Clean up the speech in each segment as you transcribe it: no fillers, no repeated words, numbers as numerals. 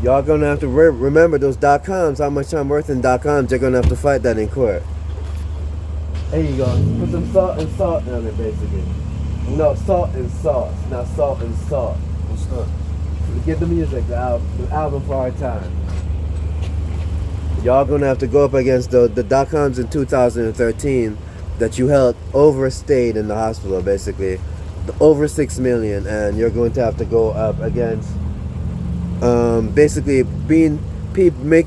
Y'all gonna have to remember those .coms. How much I'm worth in .coms? You're gonna have to fight that in court. There you go. Put some salt and salt on it, basically. No, salt and sauce, not salt and salt. What's that? Get the music, the album for our time. Y'all gonna have to go up against the .coms in 2013 that you held overstayed in the hospital, basically. Over 6 million, and you're going to have to go up against basically being people make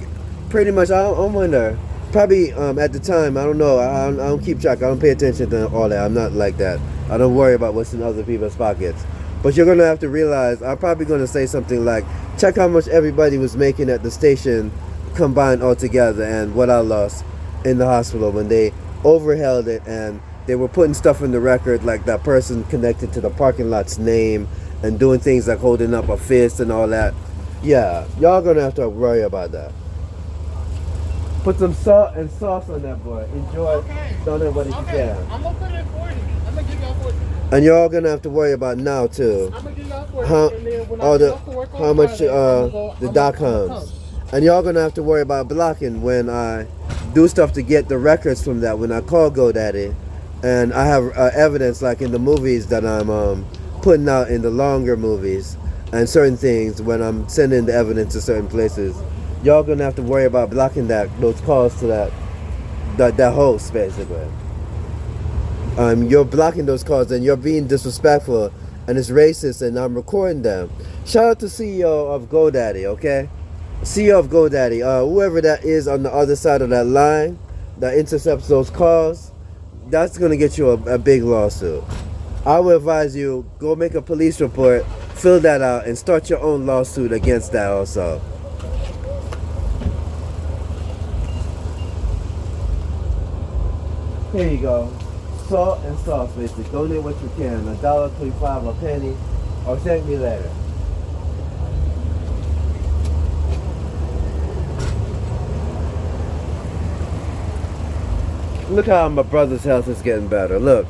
pretty much. I wonder. Probably at the time, I don't know. I don't keep track. I don't pay attention to all that. I'm not like that. I don't worry about what's in other people's pockets. But you're gonna have to realize, I'm probably gonna say something like, check how much everybody was making at the station combined all together, and what I lost in the hospital when they overheld it, and they were putting stuff in the record like that person connected to the parking lot's name and doing things like holding up a fist and all that. Yeah, y'all gonna have to worry about that. Put some salt and sauce on that boy. Enjoy. Okay. Don't know what you can. I'm gonna put it 40. I'm gonna give y'all 40. And you're all gonna have to worry about now too. I'm gonna give y'all 40. How, and then when all I the, get off to work on how much Friday, the .coms. And y'all gonna have to worry about blocking when I do stuff to get the records from that. When I call GoDaddy, and I have evidence like in the movies that I'm putting out in the longer movies and certain things when I'm sending the evidence to certain places. Y'all gonna have to worry about blocking those calls to that host, basically. You're blocking those calls and you're being disrespectful and it's racist, and I'm recording them. Shout out to CEO of GoDaddy, okay? CEO of GoDaddy, whoever that is on the other side of that line that intercepts those calls, that's gonna get you a big lawsuit. I would advise you, go make a police report, fill that out, and start your own lawsuit against that also. Here you go. Salt and sauce, basically. Donate what you can. $1.25 a penny, or thank me later. Look how my brother's health is getting better. Look,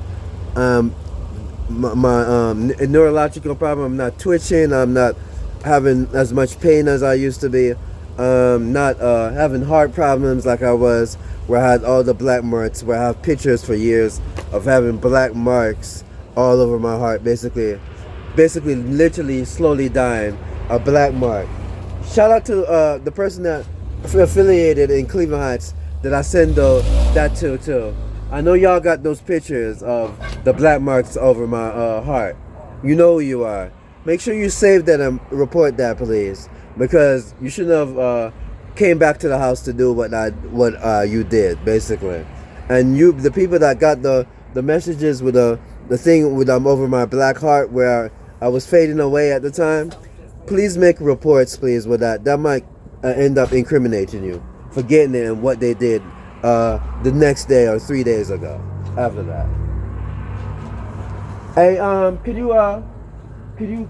my neurological problem. I'm not twitching. I'm not having as much pain as I used to be. Not having heart problems like I was, where I had all the black marks, where I have pictures for years of having black marks all over my heart, basically literally slowly dying, a black mark. Shout out to the person that affiliated in Cleveland Heights that I send that to too. I know y'all got those pictures of the black marks over my heart. You know who you are. Make sure you save that and report that, please, because you shouldn't have came back to the house to do what you did, basically. And the people that got the messages with the thing with over my black heart where I was fading away at the time, please make reports, please, with that. That might end up incriminating you for getting it and what they did the next day or 3 days ago after that. Hey, could you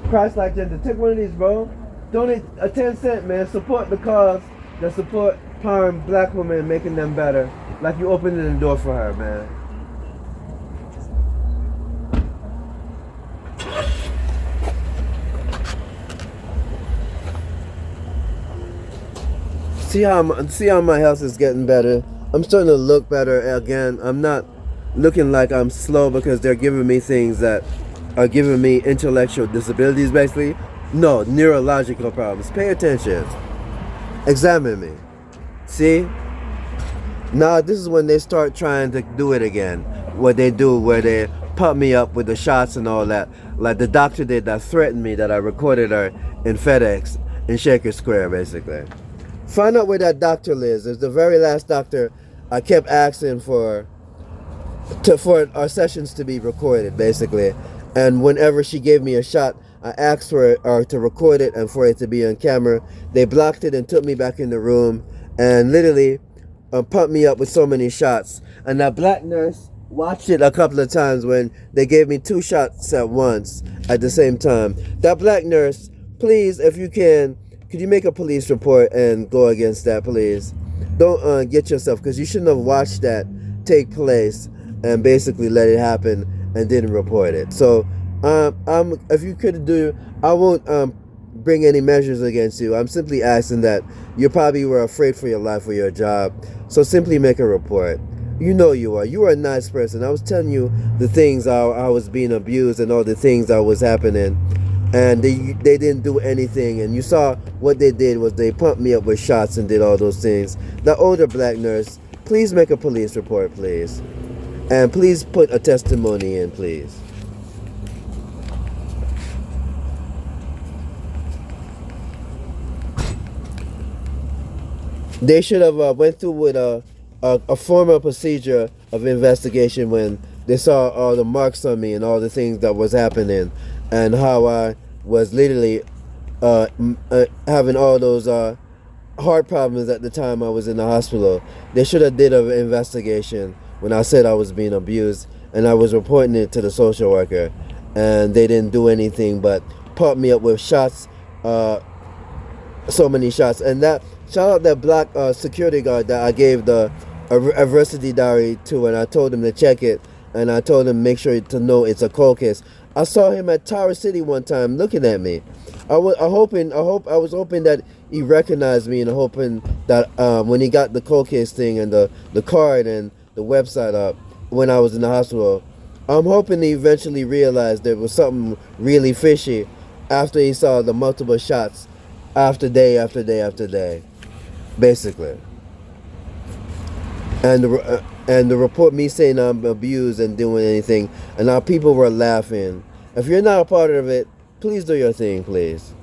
Christ like gender take one of these, bro? Donate a 10 cent, man. Support the cause that support empowering black women, making them better. Like you opening the door for her, man. See how my health is getting better. I'm starting to look better again. I'm not looking like I'm slow because they're giving me things that are giving me intellectual disabilities, basically. No, neurological problems. Pay attention. Examine me. See? Now this is when they start trying to do it again. What they do, where they pump me up with the shots and all that. Like the doctor did that threatened me that I recorded her in FedEx in Shaker Square, basically. Find out where that doctor lives. It's the very last doctor I kept asking for our sessions to be recorded, basically. And whenever she gave me a shot, I asked for it, to record it and for it to be on camera. They blocked it and took me back in the room and literally pumped me up with so many shots. And that black nurse watched it a couple of times when they gave me 2 shots at once at the same time. That black nurse, please, if you can, could you make a police report and go against that, please? Don't get yourself, because you shouldn't have watched that take place and basically let it happen and didn't report it. So if you could do, I won't bring any measures against you. I'm simply asking that you probably were afraid for your life or your job. So simply make a report. You know you are. You are a nice person. I was telling you the things I was being abused and all the things that was happening. And they didn't do anything. And you saw what they did was they pumped me up with shots and did all those things. The older black nurse, please make a police report, please. And please put a testimony in, please. They should have went through with a formal procedure of investigation when they saw all the marks on me and all the things that was happening and how I was literally having all those heart problems at the time I was in the hospital. They should have did an investigation when I said I was being abused, and I was reporting it to the social worker, and they didn't do anything but pump me up with shots, so many shots. And that, shout out that black security guard that I gave the adversity diary to, and I told him to check it, and I told him make sure to know it's a cold case. I saw him at Tower City one time looking at me. I was hoping that he recognized me, and hoping that when he got the cold case thing and the card and the website up when I was in the hospital, I'm hoping he eventually realized there was something really fishy after he saw the multiple shots after day after day after day, basically. And the report me saying I'm abused and doing anything, and now people were laughing. If you're not a part of it, please do your thing, please.